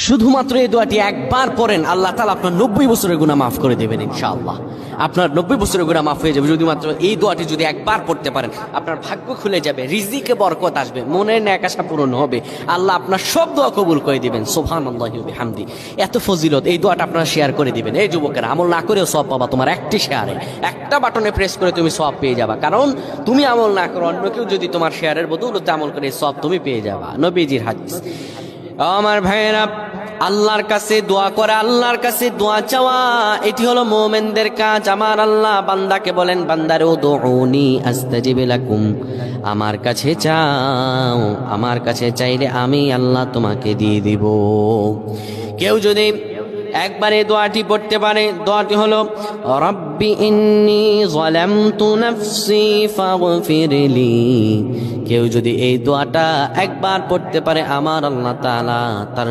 শুধুমাত্র এই দোয়াটি একবার পড়েন, আল্লাহ তাআলা আপনার 90 বছরের গুনাহ মাফ করে দেবেন ইনশাআল্লাহ। আপনার 90 বছরের গুনাহ মাফ হয়ে যাবে যদি মাত্র এই দোয়াটি যদি একবার পড়তে পারেন। আপনার ভাগ্য খুলে যাবে, রিজিকে বরকত আসবে, মনের ন্যাক আশা পূরণ হবে, আল্লাহ আপনার সব দোয়া কবুল করে দিবেন। সুবহানাল্লাহি ওয়া বিহামদি। এত ফজিলত, এই দোয়াটা আপনারা শেয়ার করে দিবেন। এই যুবকেরা, আমল না করেও সওয়াব পাবা। তোমার একটি শেয়ারে, একটা বাটনে প্রেস করে তুমি সওয়াব পেয়ে যাবা। কারণ তুমি আমল না করো, অন্য কেউ যদি তোমার শেয়ারের বদৌলতে আমল করে সওয়াব তুমি পেয়ে যাবা। নবীজির হাদিস। আমার ভাইয়েরা, আল্লাহর কাছে দোয়া করে, আল্লাহর কাছে দোয়া চাওয়া, এটি হলো মুমিনদের কাজ। আমার আল্লাহ বান্দাকে বলেন, বান্দারে উদউনি আস্তাজিব লাকুম, আমার কাছে চাও, আমার কাছে চাইলে আমি আল্লাহ তোমাকে দিয়ে দিব। কেউ যদি একবারে দোয়াটি পড়তে পারে, দোয়াটি হলো রব্বি ইন্নী যালামতু নাফসি ফাগফিরলি। কেউ যদি এই দোয়াটা একবার পড়তে পারে, আমার আল্লাহ তাআলা তার